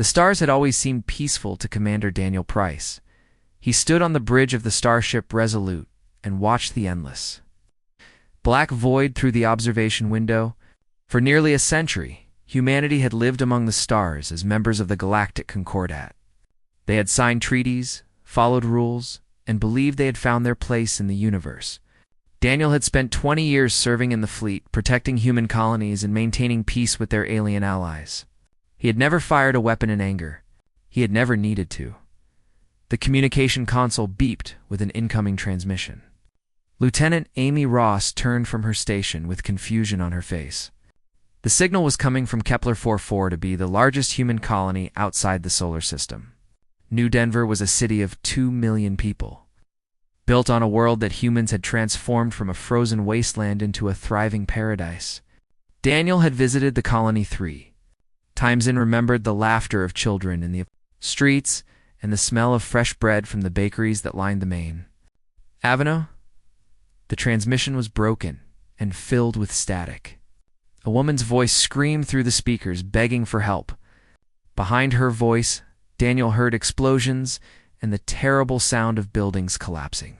The stars had always seemed peaceful to Commander Daniel Price. He stood on the bridge of the starship Resolute and watched the endless black void through the observation window. For nearly a century, humanity had lived among the stars as members of the Galactic Concordat. They had signed treaties, followed rules, and believed they had found their place in the universe. Daniel had spent 20 years serving in the fleet, protecting human colonies and maintaining peace with their alien allies. He had never fired a weapon in anger. He had never needed to. The communication console beeped with an incoming transmission. Lieutenant Amy Ross turned from her station with confusion on her face. The signal was coming from Kepler 44 to be the largest human colony outside the solar system. New Denver was a city of 2 million people, built on a world that humans had transformed from a frozen wasteland into a thriving paradise. Daniel had visited the colony 3 times and remembered the laughter of children in the streets and the smell of fresh bread from the bakeries that lined the main avenue. The transmission was broken and filled with static. A woman's voice screamed through the speakers, begging for help. Behind her voice, Daniel heard explosions and the terrible sound of buildings collapsing.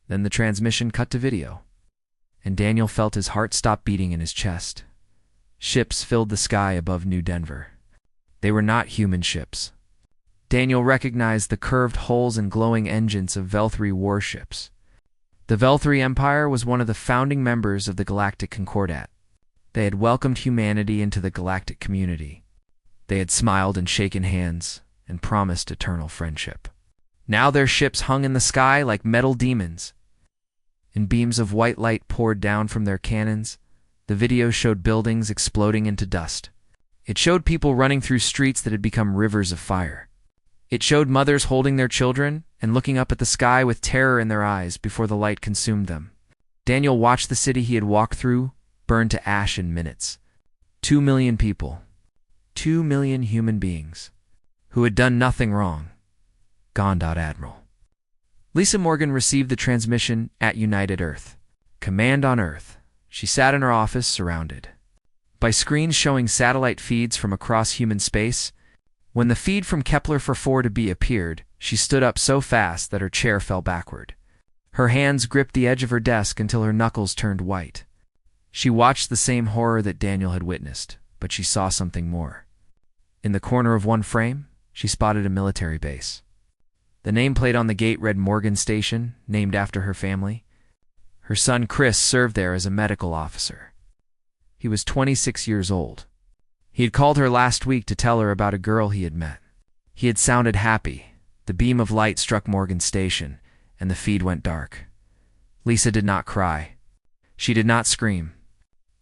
Then the transmission cut to video, and Daniel felt his heart stop beating in his chest. Ships filled the sky above New Denver. They were not human ships. Daniel recognized the curved hulls and glowing engines of Velthri warships. The Velthri Empire was one of the founding members of the Galactic Concordat. They had welcomed humanity into the galactic community. They had smiled and shaken hands and promised eternal friendship. Now their ships hung in the sky like metal demons, and beams of white light poured down from their cannons. The video showed buildings exploding into dust. It showed people running through streets that had become rivers of fire. It showed mothers holding their children and looking up at the sky with terror in their eyes before the light consumed them. Daniel watched the city he had walked through burn to ash in minutes. 2 million people. 2 million human beings who had done nothing wrong. Gone. Admiral. Lisa Morgan received the transmission at United Earth. Command on Earth. She sat in her office, surrounded by screens showing satellite feeds from across human space. When the feed from Kepler 44b appeared, she stood up so fast that her chair fell backward. Her hands gripped the edge of her desk until her knuckles turned white. She watched the same horror that Daniel had witnessed, but she saw something more. In the corner of one frame, she spotted a military base. The nameplate on the gate read Morgan Station, named after her family. Her son Chris served there as a medical officer. He was 26 years old. He had called her last week to tell her about a girl he had met. He had sounded happy. The beam of light struck Morgan Station, and the feed went dark. Lisa did not cry. She did not scream.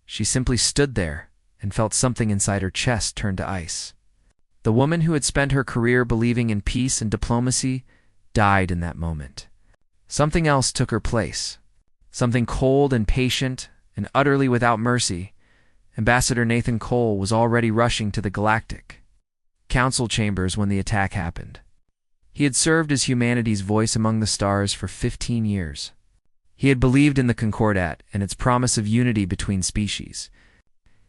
She simply stood there and felt something inside her chest turn to ice. The woman who had spent her career believing in peace and diplomacy died in that moment. Something else took her place. Something cold and patient and utterly without mercy. Ambassador Nathan Cole was already rushing to the Galactic Council chambers when the attack happened. He had served as humanity's voice among the stars for 15 years. He had believed in the Concordat and its promise of unity between species.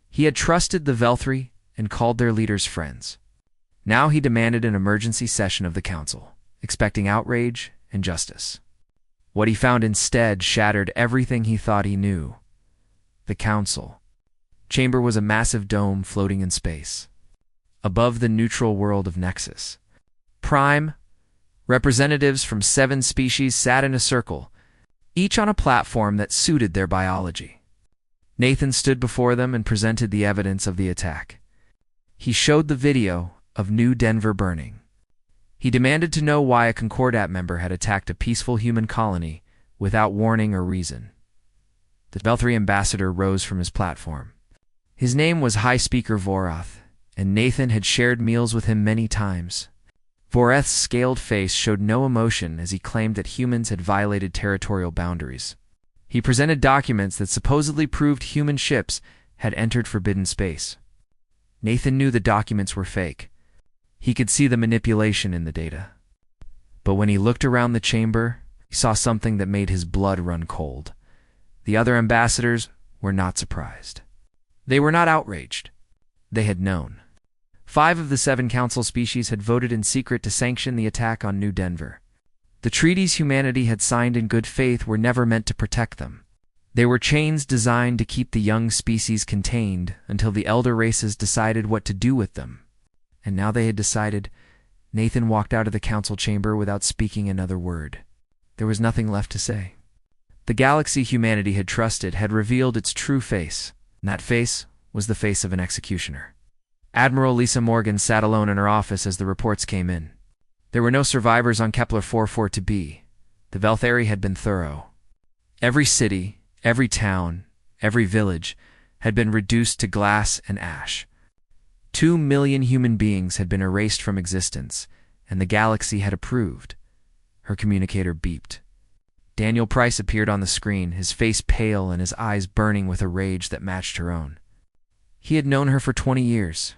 He had trusted the Velthri and called their leaders friends. Now he demanded an emergency session of the Council, expecting outrage and justice. What he found instead shattered everything he thought he knew. The Council chamber was a massive dome floating in space, above the neutral world of Nexus. Prime, representatives from 7 species sat in a circle, each on a platform that suited their biology. Nathan stood before them and presented the evidence of the attack. He showed the video of New Denver burning. He demanded to know why a Concordat member had attacked a peaceful human colony without warning or reason. The Velthri ambassador rose from his platform. His name was High Speaker Vorath, and Nathan had shared meals with him many times. Vorath's scaled face showed no emotion as he claimed that humans had violated territorial boundaries. He presented documents that supposedly proved human ships had entered forbidden space. Nathan knew the documents were fake. He could see the manipulation in the data. But when he looked around the chamber, he saw something that made his blood run cold. The other ambassadors were not surprised. They were not outraged. They had known. 5 of the 7 council species had voted in secret to sanction the attack on New Denver. The treaties humanity had signed in good faith were never meant to protect them. They were chains designed to keep the young species contained until the elder races decided what to do with them. And now they had decided. Nathan walked out of the council chamber without speaking another word. There was nothing left to say. The galaxy humanity had trusted had revealed its true face, and that face was the face of an executioner. Admiral Lisa Morgan sat alone in her office as the reports came in. There were no survivors on Kepler 44-B. The Velthari had been thorough. Every city, every town, every village had been reduced to glass and ash. 2 million human beings had been erased from existence, and the galaxy had approved. Her communicator beeped. Daniel Price appeared on the screen, his face pale and his eyes burning with a rage that matched her own. He had known her for 20 years.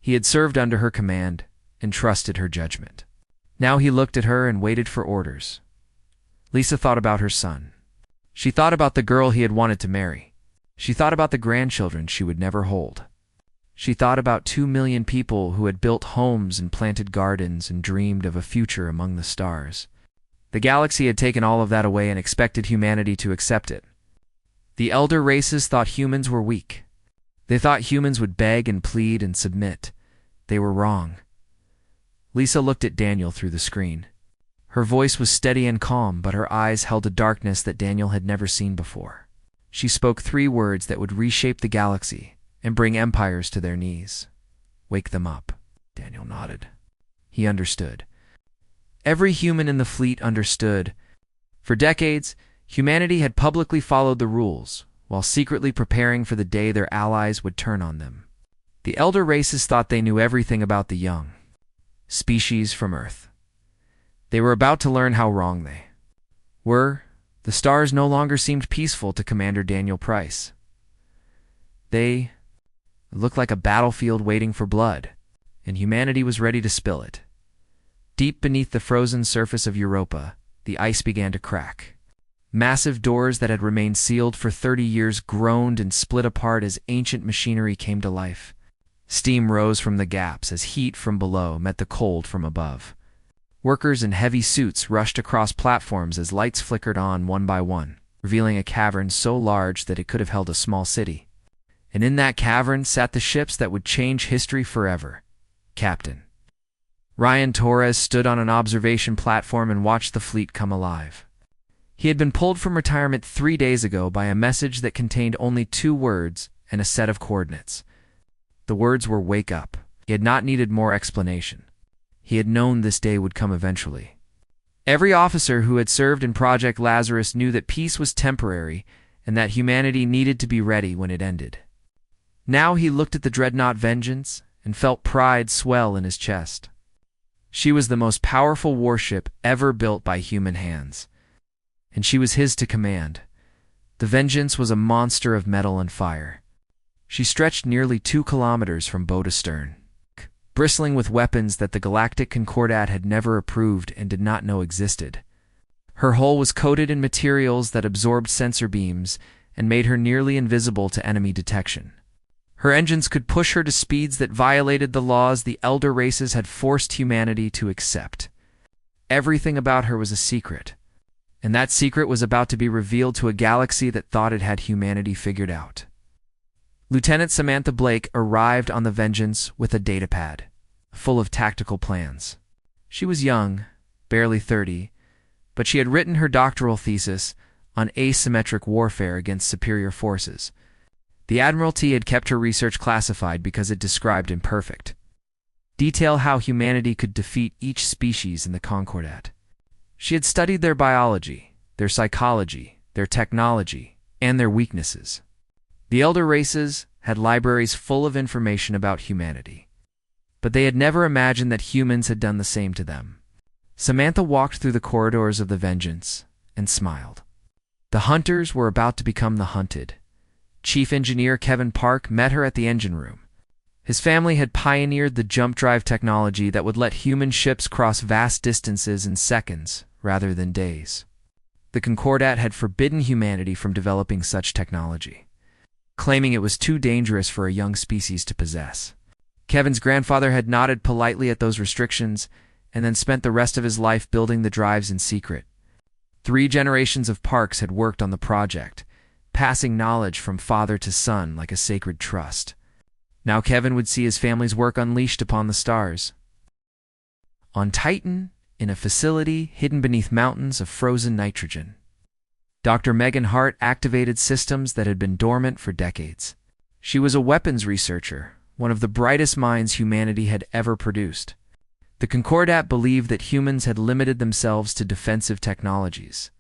He had served under her command and trusted her judgment. Now he looked at her and waited for orders. Lisa thought about her son. She thought about the girl he had wanted to marry. She thought about the grandchildren she would never hold. She thought about 2 million people who had built homes and planted gardens and dreamed of a future among the stars. The galaxy had taken all of that away and expected humanity to accept it. The elder races thought humans were weak. They thought humans would beg and plead and submit. They were wrong. Lisa looked at Daniel through the screen. Her voice was steady and calm, but her eyes held a darkness that Daniel had never seen before. She spoke 3 words that would reshape the galaxy and bring empires to their knees. Wake them up. Daniel nodded. He understood. Every human in the fleet understood. For decades, humanity had publicly followed the rules, while secretly preparing for the day their allies would turn on them. The elder races thought they knew everything about the young species from Earth. They were about to learn how wrong they were. The stars no longer seemed peaceful to Commander Daniel Price. They looked like a battlefield waiting for blood, and humanity was ready to spill it. Deep beneath the frozen surface of Europa, the ice began to crack. Massive doors that had remained sealed for 30 years groaned and split apart as ancient machinery came to life. Steam rose from the gaps as heat from below met the cold from above. Workers in heavy suits rushed across platforms as lights flickered on one by one, revealing a cavern so large that it could have held a small city. And in that cavern sat the ships that would change history forever. Captain Ryan Torres stood on an observation platform and watched the fleet come alive. He had been pulled from retirement 3 days ago by a message that contained only 2 words and a set of coordinates. The words were "Wake up." He had not needed more explanation. He had known this day would come eventually. Every officer who had served in Project Lazarus knew that peace was temporary and that humanity needed to be ready when it ended. Now he looked at the dreadnought Vengeance and felt pride swell in his chest. She was the most powerful warship ever built by human hands, and she was his to command. The Vengeance was a monster of metal and fire. She stretched nearly 2 kilometers from bow to stern, bristling with weapons that the Galactic Concordat had never approved and did not know existed. Her hull was coated in materials that absorbed sensor beams and made her nearly invisible to enemy detection. Her engines could push her to speeds that violated the laws the elder races had forced humanity to accept. Everything about her was a secret, and that secret was about to be revealed to a galaxy that thought it had humanity figured out. Lieutenant Samantha Blake arrived on the Vengeance with a datapad, full of tactical plans. She was young, barely 30, but she had written her doctoral thesis on asymmetric warfare against superior forces. The Admiralty had kept her research classified because it described imperfect detail how humanity could defeat each species in the Concordat. She had studied their biology, their psychology, their technology, and their weaknesses. The elder races had libraries full of information about humanity, but they had never imagined that humans had done the same to them. Samantha walked through the corridors of the Vengeance and smiled. The hunters were about to become the hunted. Chief Engineer Kevin Park met her at the engine room. His family had pioneered the jump drive technology that would let human ships cross vast distances in seconds rather than days. The Concordat had forbidden humanity from developing such technology, claiming it was too dangerous for a young species to possess. Kevin's grandfather had nodded politely at those restrictions and then spent the rest of his life building the drives in secret. 3 generations of Parks had worked on the project, passing knowledge from father to son like a sacred trust. Now Kevin would see his family's work unleashed upon the stars. On Titan, in a facility hidden beneath mountains of frozen nitrogen, Dr. Megan Hart activated systems that had been dormant for decades. She was a weapons researcher, one of the brightest minds humanity had ever produced. The Concordat believed that humans had limited themselves to defensive technologies.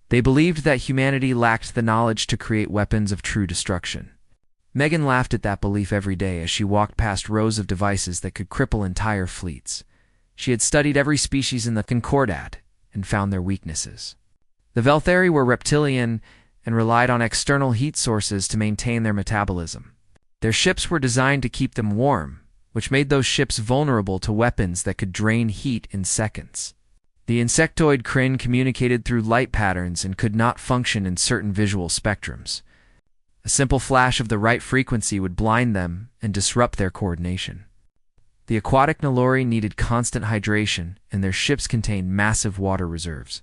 They believed that humanity lacked the knowledge to create weapons of true destruction. Megan laughed at that belief every day as she walked past rows of devices that could cripple entire fleets. She had studied every species in the Concordat and found their weaknesses. The Velthari were reptilian and relied on external heat sources to maintain their metabolism. Their ships were designed to keep them warm, which made those ships vulnerable to weapons that could drain heat in seconds. The insectoid Kryn communicated through light patterns and could not function in certain visual spectrums. A simple flash of the right frequency would blind them and disrupt their coordination. The aquatic Nalori needed constant hydration, and their ships contained massive water reserves.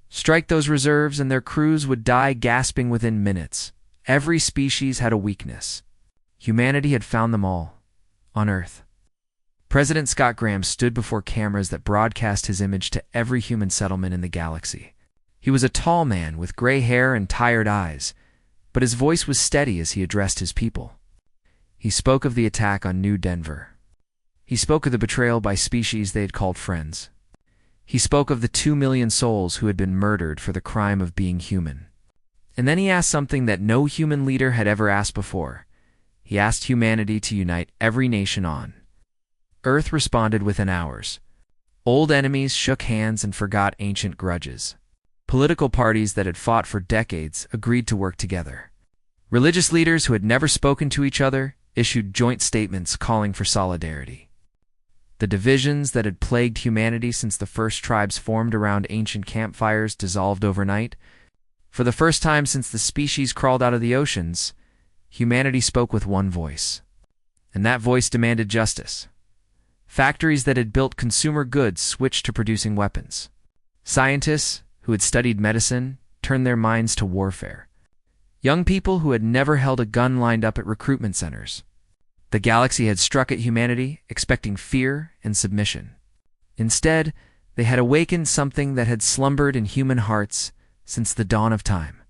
Strike those reserves and their crews would die gasping within minutes. Every species had a weakness. Humanity had found them all. On Earth. President Scott Graham stood before cameras that broadcast his image to every human settlement in the galaxy. He was a tall man with gray hair and tired eyes, but his voice was steady as he addressed his people. He spoke of the attack on New Denver. He spoke of the betrayal by species they had called friends. He spoke of the 2 million souls who had been murdered for the crime of being human. And then he asked something that no human leader had ever asked before. He asked humanity to unite every nation on Earth. Responded within hours. Old enemies shook hands and forgot ancient grudges. Political parties that had fought for decades agreed to work together. Religious leaders who had never spoken to each other issued joint statements calling for solidarity. The divisions that had plagued humanity since the first tribes formed around ancient campfires dissolved overnight. For the first time since the species crawled out of the oceans, humanity spoke with one voice. And that voice demanded justice. Factories that had built consumer goods switched to producing weapons. Scientists who had studied medicine turned their minds to warfare. Young people who had never held a gun lined up at recruitment centers. The galaxy had struck at humanity, expecting fear and submission. Instead, they had awakened something that had slumbered in human hearts since the dawn of time.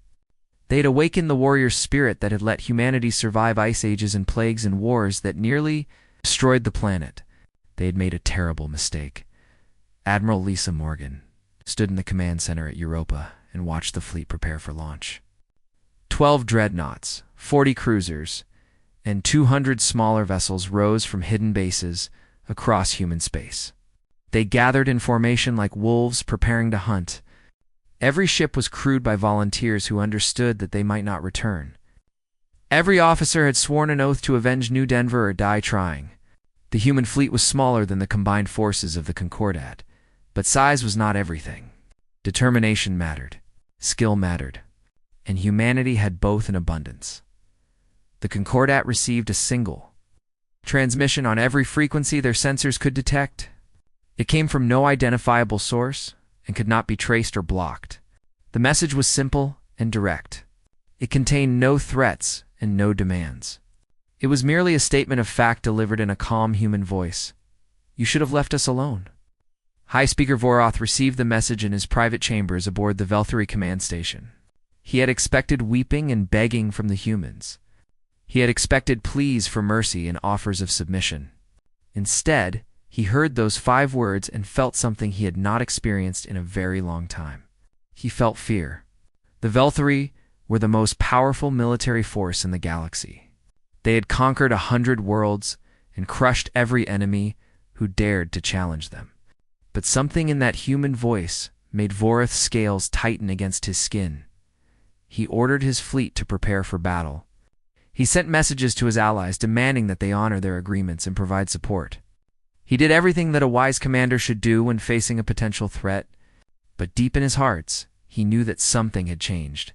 They had awakened the warrior spirit that had let humanity survive ice ages and plagues and wars that nearly destroyed the planet. They had made a terrible mistake. Admiral Lisa Morgan stood in the command center at Europa and watched the fleet prepare for launch. 12 dreadnoughts, 40 cruisers, and 200 smaller vessels rose from hidden bases across human space. They gathered in formation like wolves preparing to hunt. Every ship was crewed by volunteers who understood that they might not return. Every officer had sworn an oath to avenge New Denver or die trying. The human fleet was smaller than the combined forces of the Concordat, but size was not everything. Determination mattered, skill mattered, and humanity had both in abundance. The Concordat received a single transmission on every frequency their sensors could detect. It came from no identifiable source and could not be traced or blocked. The message was simple and direct. It contained no threats and no demands. It was merely a statement of fact delivered in a calm human voice. You should have left us alone. High Speaker Voroth received the message in his private chambers aboard the Velthari command station. He had expected weeping and begging from the humans. He had expected pleas for mercy and offers of submission. Instead, he heard those 5 words and felt something he had not experienced in a very long time. He felt fear. The Velthari were the most powerful military force in the galaxy. They had conquered 100 worlds and crushed every enemy who dared to challenge them. But something in that human voice made Voroth's scales tighten against his skin. He ordered his fleet to prepare for battle. He sent messages to his allies demanding that they honor their agreements and provide support. He did everything that a wise commander should do when facing a potential threat, but deep in his hearts, he knew that something had changed.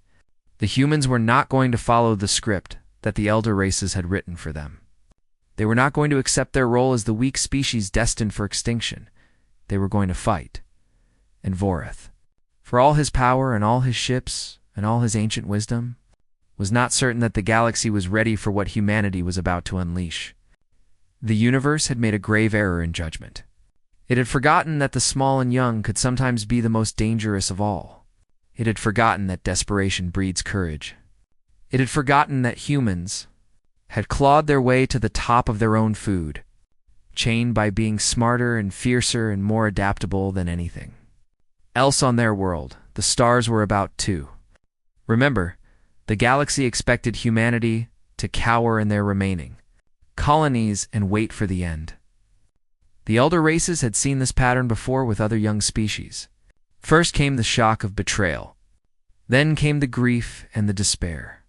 The humans were not going to follow the script that the elder races had written for them. They were not going to accept their role as the weak species destined for extinction. They were going to fight. And Voreth, for all his power and all his ships and all his ancient wisdom, was not certain that the galaxy was ready for what humanity was about to unleash. The universe had made a grave error in judgment. It had forgotten that the small and young could sometimes be the most dangerous of all. It had forgotten that desperation breeds courage. It had forgotten that humans had clawed their way to the top of their own food, chained by being smarter and fiercer and more adaptable than anything else on their world. The stars were about too. Remember, the galaxy expected humanity to cower in their remaining colonies and wait for the end. The elder races had seen this pattern before with other young species. First came the shock of betrayal. Then came the grief and the despair.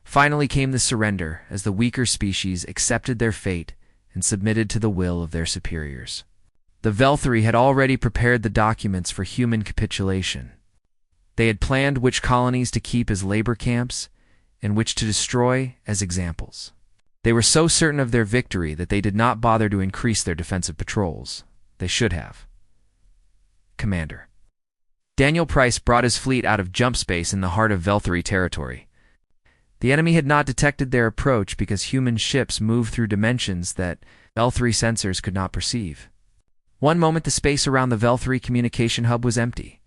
Finally came the surrender as the weaker species accepted their fate and submitted to the will of their superiors. The Velthri had already prepared the documents for human capitulation. They had planned which colonies to keep as labor camps and which to destroy as examples. They were so certain of their victory that they did not bother to increase their defensive patrols. They should have. Commander. Daniel Price brought his fleet out of jump space in the heart of Velthri territory. The enemy had not detected their approach because human ships moved through dimensions that Velthri sensors could not perceive. One moment the space around the Velthri communication hub was empty.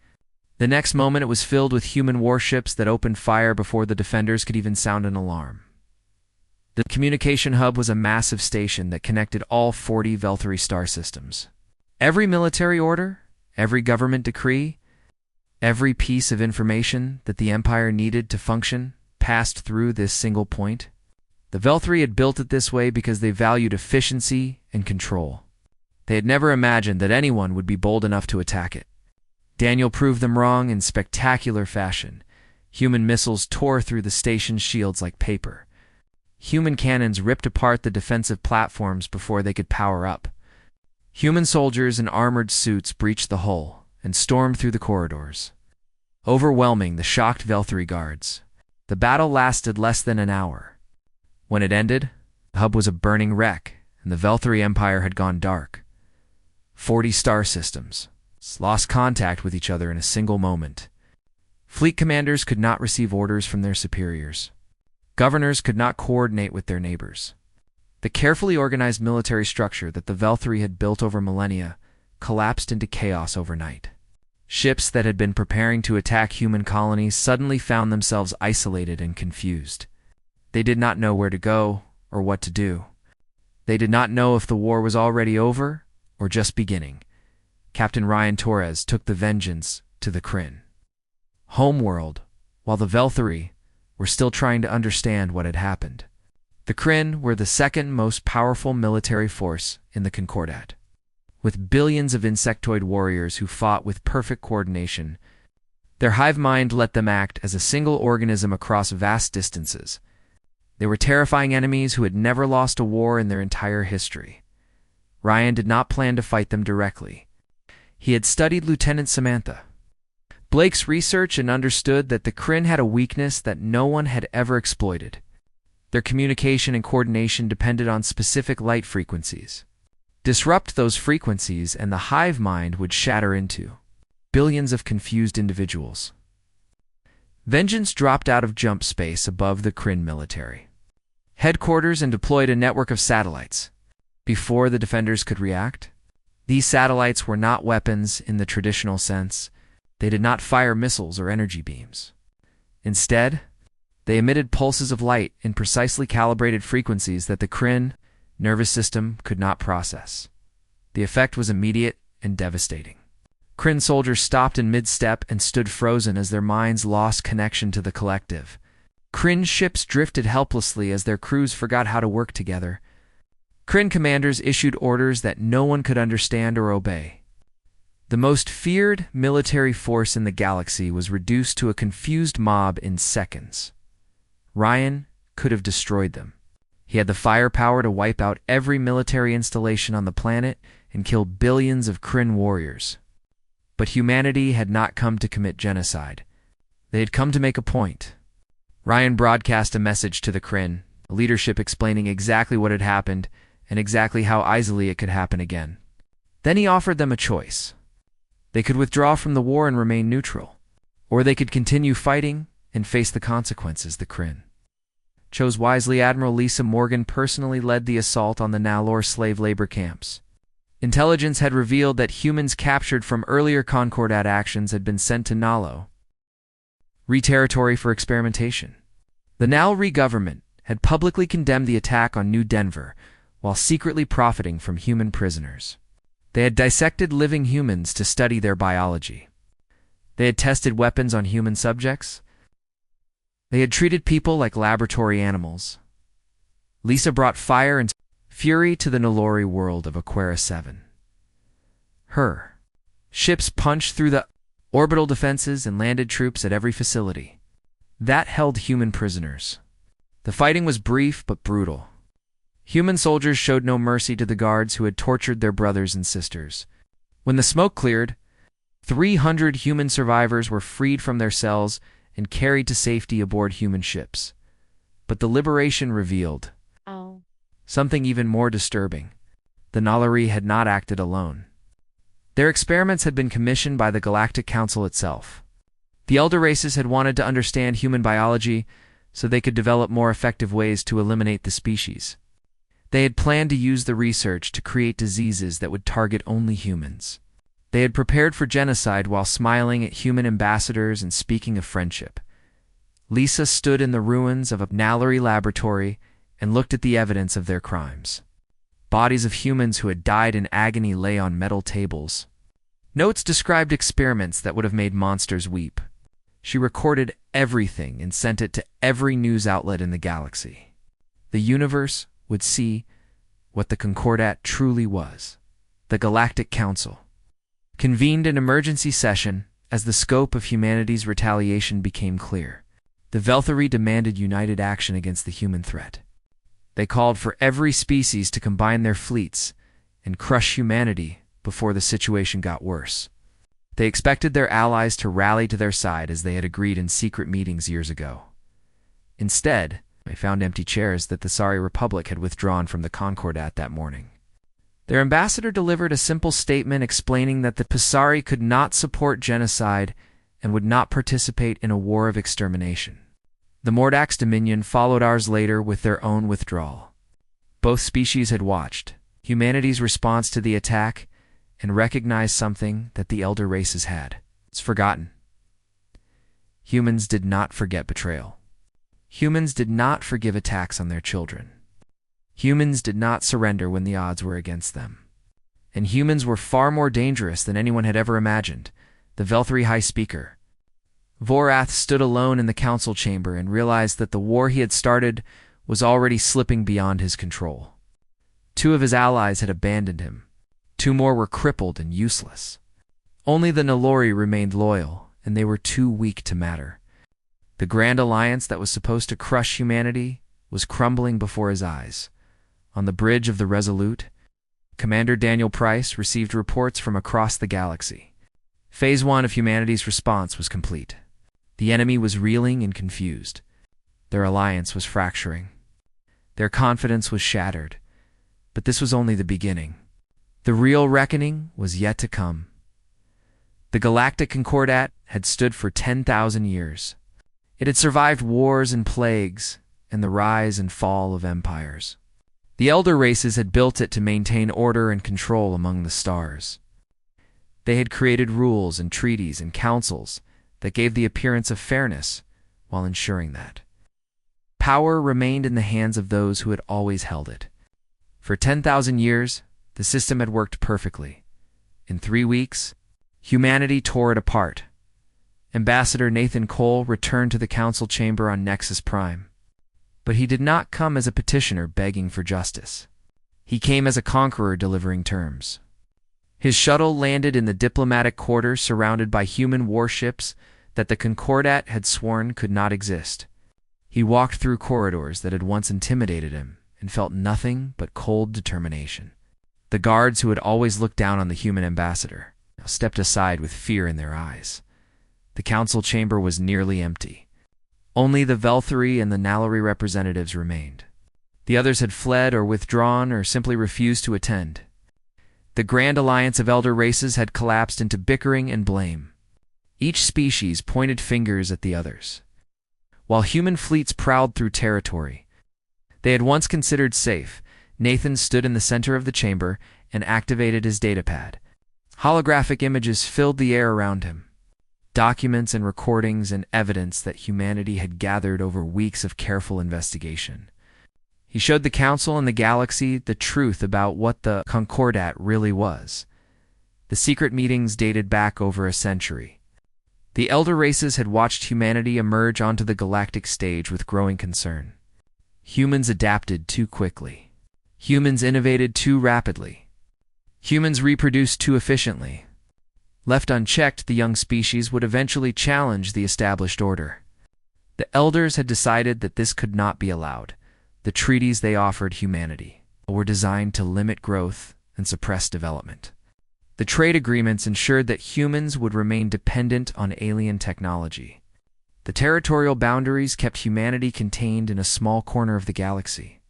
The next moment it was filled with human warships that opened fire before the defenders could even sound an alarm. The communication hub was a massive station that connected all 40 Velthri star systems. Every military order, every government decree, every piece of information that the Empire needed to function passed through this single point. The Velthri had built it this way because they valued efficiency and control. They had never imagined that anyone would be bold enough to attack it. Daniel proved them wrong in spectacular fashion. Human missiles tore through the station's shields like paper. Human cannons ripped apart the defensive platforms before they could power up. Human soldiers in armored suits breached the hull and stormed through the corridors, overwhelming the shocked Velthri guards. The battle lasted less than an hour. When it ended, the hub was a burning wreck, and the Velthri Empire had gone dark. 40 star systems lost contact with each other in a single moment. Fleet commanders could not receive orders from their superiors. Governors could not coordinate with their neighbors. The carefully organized military structure that the Velthri had built over millennia collapsed into chaos overnight. Ships that had been preparing to attack human colonies suddenly found themselves isolated and confused. They did not know where to go or what to do. They did not know if the war was already over or just beginning. Captain Ryan Torres took the vengeance to the Kryn homeworld, while the Velthri were still trying to understand what had happened. The Kryn were the second most powerful military force in the Concordat. With billions of insectoid warriors who fought with perfect coordination, their hive mind let them act as a single organism across vast distances. They were terrifying enemies who had never lost a war in their entire history. Ryan did not plan to fight them directly. He had studied Lieutenant Samantha Blake's research and understood that the Kryn had a weakness that no one had ever exploited. Their communication and coordination depended on specific light frequencies. Disrupt those frequencies and the hive mind would shatter into billions of confused individuals. Vengeance dropped out of jump space above the Kryn military headquarters and deployed a network of satellites. Before the defenders could react, these satellites were not weapons in the traditional sense. They did not fire missiles or energy beams. Instead, they emitted pulses of light in precisely calibrated frequencies that the Kryn nervous system could not process. The effect was immediate and devastating. Kryn soldiers stopped in mid-step and stood frozen as their minds lost connection to the collective. Kryn ships drifted helplessly as their crews forgot how to work together. Kryn commanders issued orders that no one could understand or obey. The most feared military force in the galaxy was reduced to a confused mob in seconds. Ryan could have destroyed them. He had the firepower to wipe out every military installation on the planet and kill billions of Kryn warriors. But humanity had not come to commit genocide. They had come to make a point. Ryan broadcast a message to the Kryn, leadership explaining exactly what had happened and exactly how easily it could happen again. Then he offered them a choice. They could withdraw from the war and remain neutral, or they could continue fighting and face the consequences. The Kryn chose wisely. Admiral Lisa Morgan personally led the assault on the Nalor slave labor camps. Intelligence had revealed that humans captured from earlier Concordat actions had been sent to Nalo territory for experimentation. The Nalri government had publicly condemned the attack on New Denver while secretly profiting from human prisoners. They had dissected living humans to study their biology. They had tested weapons on human subjects. They had treated people like laboratory animals. Lisa brought fire and fury to the Nalori world of Aquera 7. Her ships punched through the orbital defenses and landed troops at every facility that held human prisoners. The fighting was brief but brutal. Human soldiers showed no mercy to the guards who had tortured their brothers and sisters. When the smoke cleared, 300 human survivors were freed from their cells and carried to safety aboard human ships. But the liberation revealed something even more disturbing. The Nalari had not acted alone. Their experiments had been commissioned by the Galactic Council itself. The elder races had wanted to understand human biology so they could develop more effective ways to eliminate the species. They had planned to use the research to create diseases that would target only humans. They had prepared for genocide while smiling at human ambassadors and speaking of friendship. Lisa stood in the ruins of a Nalari laboratory and looked at the evidence of their crimes. Bodies of humans who had died in agony lay on metal tables. Notes described experiments that would have made monsters weep. She recorded everything and sent it to every news outlet in the galaxy. The universe would see what the Concordat truly was. The Galactic Council convened an emergency session as the scope of humanity's retaliation became clear. The Velthari demanded united action against the human threat. They called for every species to combine their fleets and crush humanity before the situation got worse. They expected their allies to rally to their side as they had agreed in secret meetings years ago. Instead, they found empty chairs that the Sari Republic had withdrawn from the Concordat that morning. Their ambassador delivered a simple statement explaining that the Pasari could not support genocide and would not participate in a war of extermination. The Mordak's dominion followed ours later with their own withdrawal. Both species had watched humanity's response to the attack and recognized something that the elder races had. It's forgotten. Humans did not forget betrayal. Humans did not forgive attacks on their children. Humans did not surrender when the odds were against them. And humans were far more dangerous than anyone had ever imagined. The Velthari High Speaker Vorath stood alone in the council chamber and realized that the war he had started was already slipping beyond his control. 2 of his allies had abandoned him. 2 more were crippled and useless. Only the Nalori remained loyal, and they were too weak to matter. The Grand Alliance that was supposed to crush humanity was crumbling before his eyes. On the bridge of the Resolute, Commander Daniel Price received reports from across the galaxy. Phase 1 of humanity's response was complete. The enemy was reeling and confused. Their alliance was fracturing. Their confidence was shattered. But this was only the beginning. The real reckoning was yet to come. The Galactic Concordat had stood for 10,000 years. It had survived wars and plagues and the rise and fall of empires. The elder races had built it to maintain order and control among the stars. They had created rules and treaties and councils that gave the appearance of fairness while ensuring that power remained in the hands of those who had always held it. For 10,000 years, the system had worked perfectly. In 3 weeks, humanity tore it apart. Ambassador Nathan Cole returned to the council chamber on Nexus Prime. But he did not come as a petitioner begging for justice. He came as a conqueror delivering terms. His shuttle landed in the diplomatic quarters surrounded by human warships that the Concordat had sworn could not exist. He walked through corridors that had once intimidated him and felt nothing but cold determination. The guards who had always looked down on the human ambassador now stepped aside with fear in their eyes. The council chamber was nearly empty. Only the Velthari and the Nalari representatives remained. The others had fled or withdrawn or simply refused to attend. The grand alliance of elder races had collapsed into bickering and blame. Each species pointed fingers at the others. While human fleets prowled through territory they had once considered safe, Nathan stood in the center of the chamber and activated his datapad. Holographic images filled the air around him. Documents and recordings and evidence that humanity had gathered over weeks of careful investigation. He showed the Council and the galaxy the truth about what the Concordat really was. The secret meetings dated back over a century. The elder races had watched humanity emerge onto the galactic stage with growing concern. Humans adapted too quickly. Humans innovated too rapidly. Humans reproduced too efficiently. Left unchecked, the young species would eventually challenge the established order. The elders had decided that this could not be allowed. The treaties they offered humanity were designed to limit growth and suppress development. The trade agreements ensured that humans would remain dependent on alien technology. The territorial boundaries kept humanity contained in a small corner of the galaxy,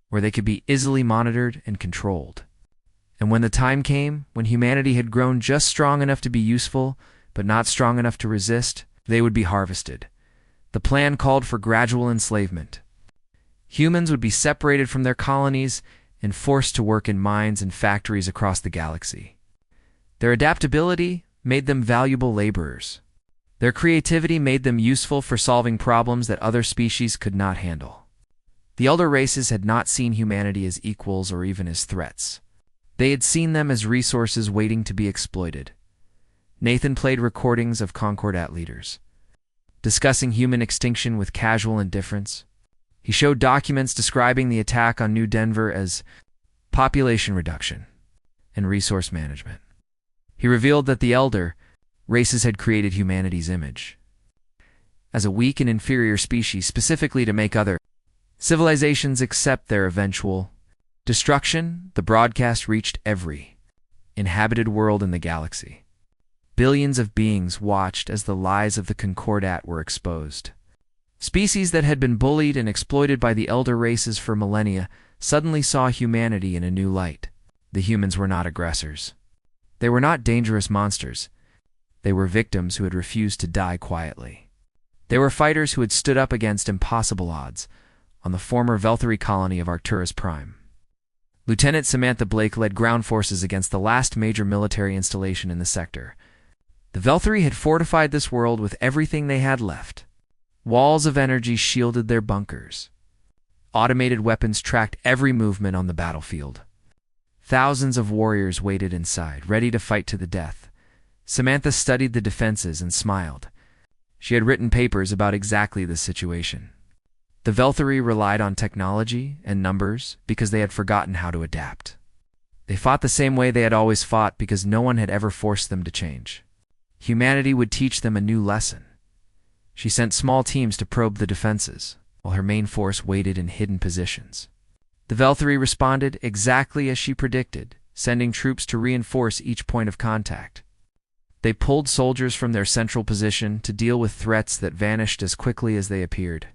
where they could be easily monitored and controlled. And when the time came, when humanity had grown just strong enough to be useful, but not strong enough to resist, they would be harvested. The plan called for gradual enslavement. Humans would be separated from their colonies and forced to work in mines and factories across the galaxy. Their adaptability made them valuable laborers. Their creativity made them useful for solving problems that other species could not handle. The elder races had not seen humanity as equals or even as threats. They had seen them as resources waiting to be exploited. Nathan played recordings of Concordat leaders, discussing human extinction with casual indifference. He showed documents describing the attack on New Denver as population reduction and resource management. He revealed that the elder races had created humanity's image as a weak and inferior species specifically to make other civilizations accept their eventual destruction. The broadcast reached every inhabited world in the galaxy. Billions of beings watched as the lies of the Concordat were exposed. Species that had been bullied and exploited by the elder races for millennia suddenly saw humanity in a new light. The humans were not aggressors. They were not dangerous monsters. They were victims who had refused to die quietly. They were fighters who had stood up against impossible odds on the former Velthary colony of Arcturus Prime. Lieutenant Samantha Blake led ground forces against the last major military installation in the sector. The Velthary had fortified this world with everything they had left. Walls of energy shielded their bunkers. Automated weapons tracked every movement on the battlefield. Thousands of warriors waited inside, ready to fight to the death. Samantha studied the defenses and smiled. She had written papers about exactly this situation. The Velthary relied on technology and numbers because they had forgotten how to adapt. They fought the same way they had always fought because no one had ever forced them to change. Humanity would teach them a new lesson. She sent small teams to probe the defenses, while her main force waited in hidden positions. The Velthary responded exactly as she predicted, sending troops to reinforce each point of contact. They pulled soldiers from their central position to deal with threats that vanished as quickly as they appeared.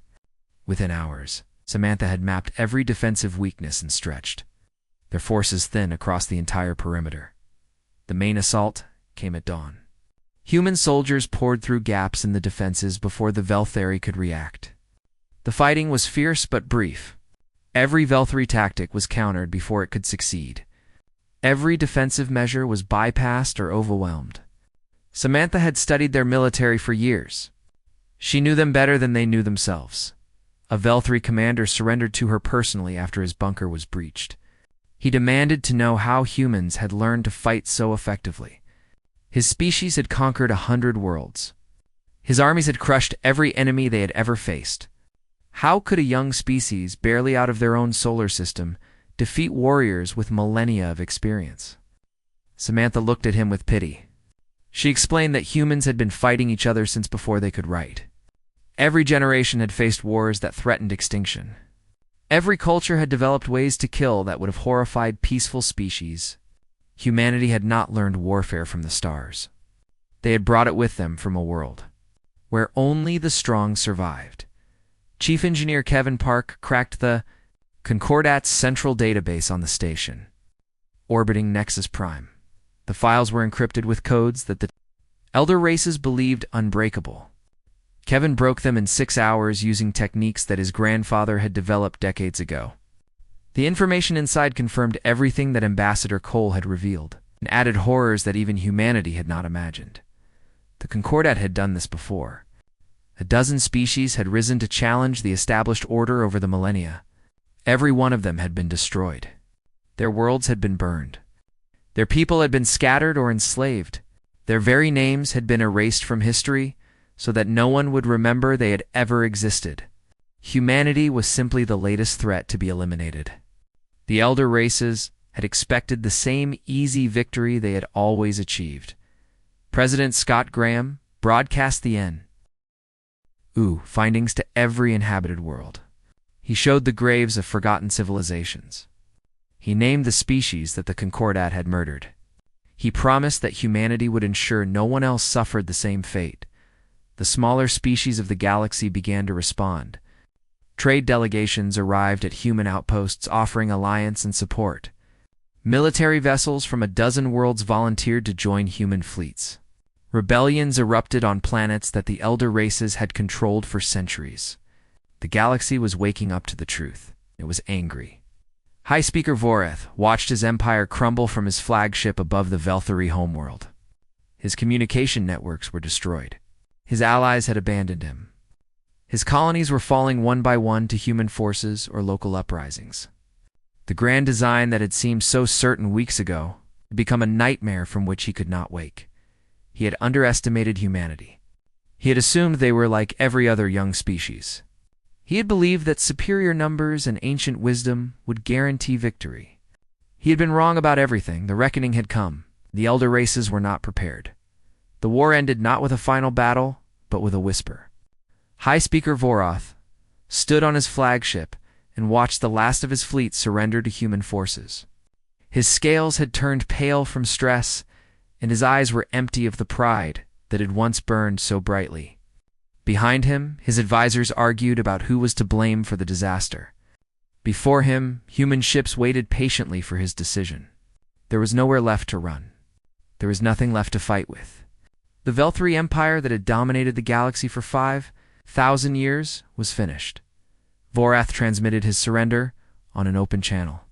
Within hours, Samantha had mapped every defensive weakness and stretched their forces thin across the entire perimeter. The main assault came at dawn. Human soldiers poured through gaps in the defenses before the Velthary could react. The fighting was fierce but brief. Every Velthary tactic was countered before it could succeed. Every defensive measure was bypassed or overwhelmed. Samantha had studied their military for years. She knew them better than they knew themselves. A Velthary commander surrendered to her personally after his bunker was breached. He demanded to know how humans had learned to fight so effectively. His species had conquered 100 worlds. His armies had crushed every enemy they had ever faced. How could a young species, barely out of their own solar system, defeat warriors with millennia of experience? Samantha looked at him with pity. She explained that humans had been fighting each other since before they could write. Every generation had faced wars that threatened extinction. Every culture had developed ways to kill that would have horrified peaceful species. Humanity had not learned warfare from the stars. They had brought it with them from a world where only the strong survived. Chief Engineer Kevin Park cracked the Concordat's central database on the station, orbiting Nexus Prime. The files were encrypted with codes that the elder races believed unbreakable. Kevin broke them in 6 hours using techniques that his grandfather had developed decades ago. The information inside confirmed everything that Ambassador Cole had revealed, and added horrors that even humanity had not imagined. The Concordat had done this before. A dozen species had risen to challenge the established order over the millennia. Every one of them had been destroyed. Their worlds had been burned. Their people had been scattered or enslaved. Their very names had been erased from history so that no one would remember they had ever existed. Humanity was simply the latest threat to be eliminated. The elder races had expected the same easy victory they had always achieved. President Scott Graham broadcast the findings to every inhabited world. He showed the graves of forgotten civilizations. He named the species that the Concordat had murdered. He promised that humanity would ensure no one else suffered the same fate. The smaller species of the galaxy began to respond. Trade delegations arrived at human outposts offering alliance and support. Military vessels from a dozen worlds volunteered to join human fleets. Rebellions erupted on planets that the elder races had controlled for centuries. The galaxy was waking up to the truth. It was angry. High Speaker Voreth watched his empire crumble from his flagship above the Velthari homeworld. His communication networks were destroyed. His allies had abandoned him. His colonies were falling one by one to human forces or local uprisings. The grand design that had seemed so certain weeks ago had become a nightmare from which he could not wake. He had underestimated humanity. He had assumed they were like every other young species. He had believed that superior numbers and ancient wisdom would guarantee victory. He had been wrong about everything. The reckoning had come. The elder races were not prepared. The war ended not with a final battle, but with a whisper. High Speaker Voroth stood on his flagship and watched the last of his fleet surrender to human forces. His scales had turned pale from stress, and his eyes were empty of the pride that had once burned so brightly. Behind him, his advisors argued about who was to blame for the disaster. Before him, human ships waited patiently for his decision. There was nowhere left to run. There was nothing left to fight with. The Velthari Empire that had dominated the galaxy for 5,000 years was finished. Vorath transmitted his surrender on an open channel.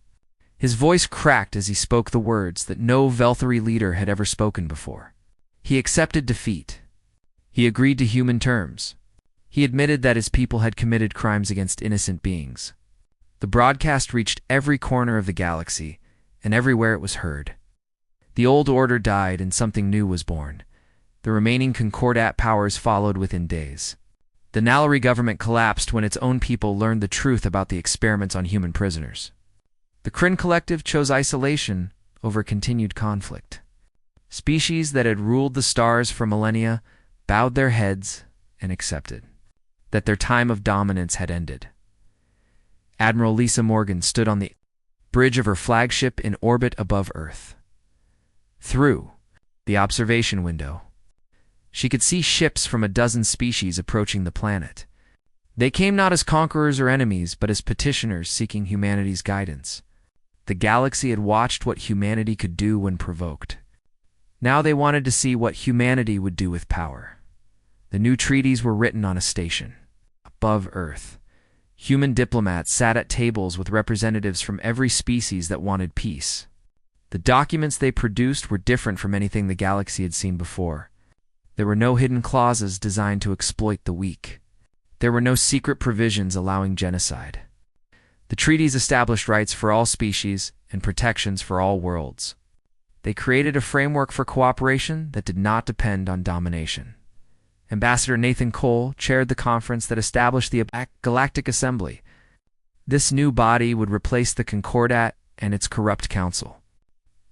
His voice cracked as he spoke the words that no Velthari leader had ever spoken before. He accepted defeat. He agreed to human terms. He admitted that his people had committed crimes against innocent beings. The broadcast reached every corner of the galaxy, and everywhere it was heard. The old order died and something new was born. The remaining Concordat powers followed within days. The Nalari government collapsed when its own people learned the truth about the experiments on human prisoners. The Kryn Collective chose isolation over continued conflict. Species that had ruled the stars for millennia bowed their heads and accepted that their time of dominance had ended. Admiral Lisa Morgan stood on the bridge of her flagship in orbit above Earth. Through the observation window, she could see ships from a dozen species approaching the planet. They came not as conquerors or enemies, but as petitioners seeking humanity's guidance. The galaxy had watched what humanity could do when provoked. Now they wanted to see what humanity would do with power. The new treaties were written on a station above Earth. Human diplomats sat at tables with representatives from every species that wanted peace. The documents they produced were different from anything the galaxy had seen before. There were no hidden clauses designed to exploit the weak. There were no secret provisions allowing genocide. The treaties established rights for all species and protections for all worlds. They created a framework for cooperation that did not depend on domination. Ambassador Nathan Cole chaired the conference that established the Galactic Assembly. This new body would replace the Concordat and its corrupt council.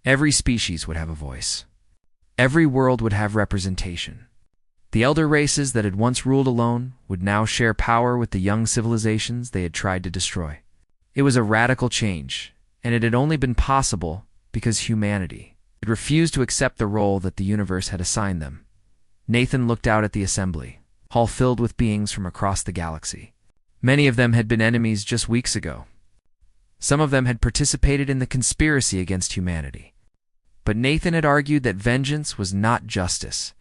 Every species would have a voice. Every world would have representation. The elder races that had once ruled alone would now share power with the young civilizations they had tried to destroy. It was a radical change, and it had only been possible because humanity had refused to accept the role that the universe had assigned them. Nathan looked out at the assembly, hall filled with beings from across the galaxy. Many of them had been enemies just weeks ago. Some of them had participated in the conspiracy against humanity. But Nathan had argued that vengeance was not justice,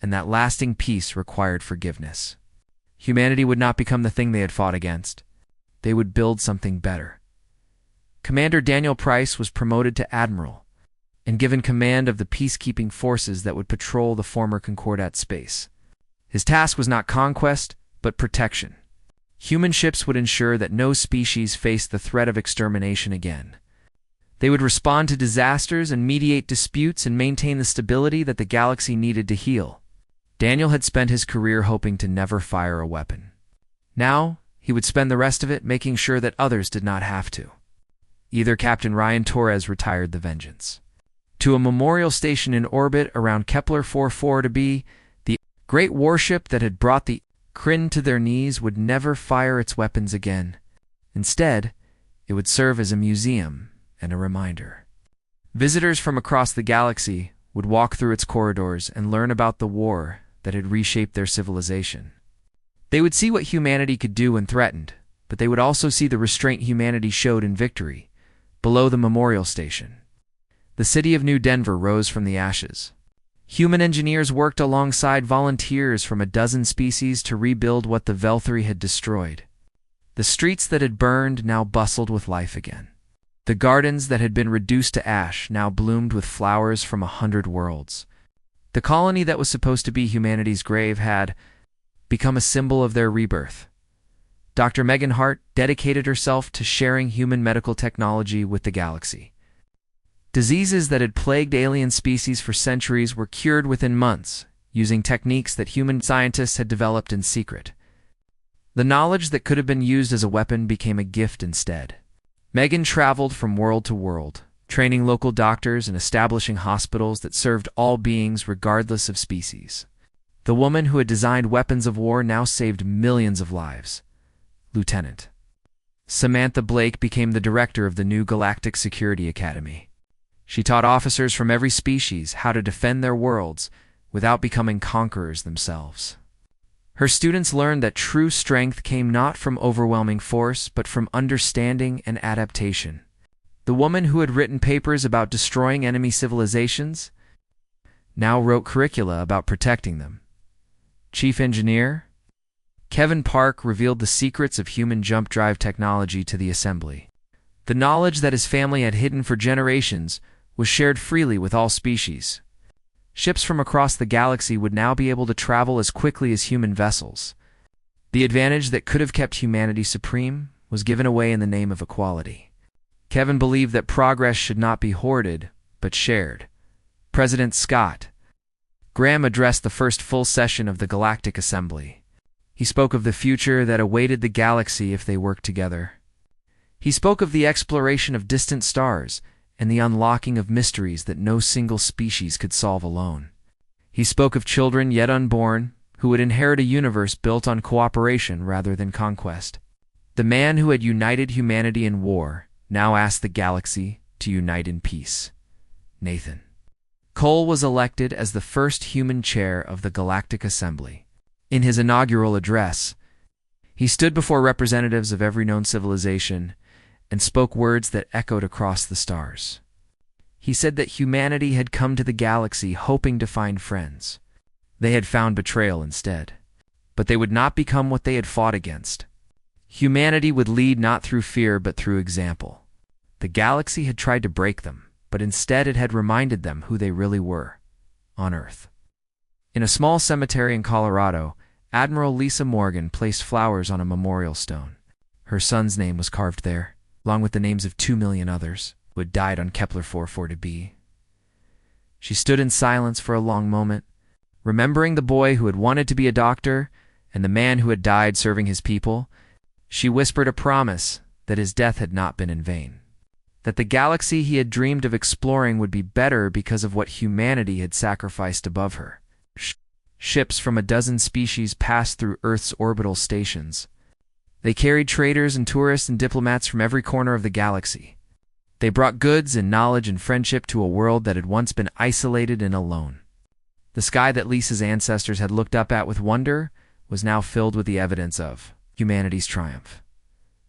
and that lasting peace required forgiveness. Humanity would not become the thing they had fought against. They would build something better. Commander Daniel Price was promoted to admiral and given command of the peacekeeping forces that would patrol the former Concordat space. His task was not conquest, but protection. Human ships would ensure that no species faced the threat of extermination again. They would respond to disasters and mediate disputes and maintain the stability that the galaxy needed to heal. Daniel had spent his career hoping to never fire a weapon. Now, he would spend the rest of it making sure that others did not have to. Either Captain Ryan Torres retired the Vengeance to a memorial station in orbit around Kepler 44b, the great warship that had brought the Kryn to their knees would never fire its weapons again. Instead, it would serve as a museum and a reminder. Visitors from across the galaxy would walk through its corridors and learn about the war that had reshaped their civilization. They would see what humanity could do when threatened, but they would also see the restraint humanity showed in victory. Below the memorial station, the city of New Denver rose from the ashes. Human engineers worked alongside volunteers from a dozen species to rebuild what the Velthry had destroyed. The streets that had burned now bustled with life again. The gardens that had been reduced to ash now bloomed with flowers from 100 worlds. The colony that was supposed to be humanity's grave had become a symbol of their rebirth. Dr. Megan Hart dedicated herself to sharing human medical technology with the galaxy. Diseases that had plagued alien species for centuries were cured within months, using techniques that human scientists had developed in secret. The knowledge that could have been used as a weapon became a gift instead. Megan traveled from world to world, training local doctors and establishing hospitals that served all beings regardless of species. The woman who had designed weapons of war now saved millions of lives. Lieutenant Samantha Blake became the director of the new Galactic Security Academy. She taught officers from every species how to defend their worlds without becoming conquerors themselves. Her students learned that true strength came not from overwhelming force, but from understanding and adaptation. The woman who had written papers about destroying enemy civilizations now wrote curricula about protecting them. Chief Engineer Kevin Park revealed the secrets of human jump drive technology to the Assembly. The knowledge that his family had hidden for generations was shared freely with all species. Ships from across the galaxy would now be able to travel as quickly as human vessels. The advantage that could have kept humanity supreme was given away in the name of equality. Kevin believed that progress should not be hoarded, but shared. President Scott Graham addressed the first full session of the Galactic Assembly. He spoke of the future that awaited the galaxy if they worked together. He spoke of the exploration of distant stars and the unlocking of mysteries that no single species could solve alone. He spoke of children yet unborn who would inherit a universe built on cooperation rather than conquest. The man who had united humanity in war now asked the galaxy to unite in peace. Nathan Cole was elected as the first human chair of the Galactic Assembly. In his inaugural address, he stood before representatives of every known civilization and spoke words that echoed across the stars. He said that humanity had come to the galaxy hoping to find friends. They had found betrayal instead. But they would not become what they had fought against. Humanity would lead not through fear but through example. The galaxy had tried to break them, but instead it had reminded them who they really were, on Earth. In a small cemetery in Colorado, Admiral Lisa Morgan placed flowers on a memorial stone. Her son's name was carved there, along with the names of 2 million others who had died on Kepler 44b. She stood in silence for a long moment, remembering the boy who had wanted to be a doctor and the man who had died serving his people. She whispered a promise that his death had not been in vain, that the galaxy he had dreamed of exploring would be better because of what humanity had sacrificed above her. Ships from a dozen species passed through Earth's orbital stations. They carried traders and tourists and diplomats from every corner of the galaxy. They brought goods and knowledge and friendship to a world that had once been isolated and alone. The sky that Lisa's ancestors had looked up at with wonder was now filled with the evidence of humanity's triumph.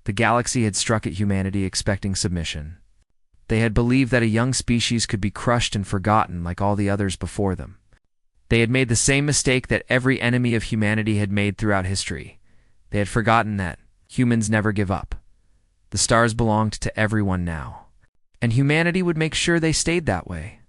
The galaxy had struck at humanity expecting submission. They had believed that a young species could be crushed and forgotten like all the others before them. They had made the same mistake that every enemy of humanity had made throughout history. They had forgotten that humans never give up. The stars belonged to everyone now, and humanity would make sure they stayed that way.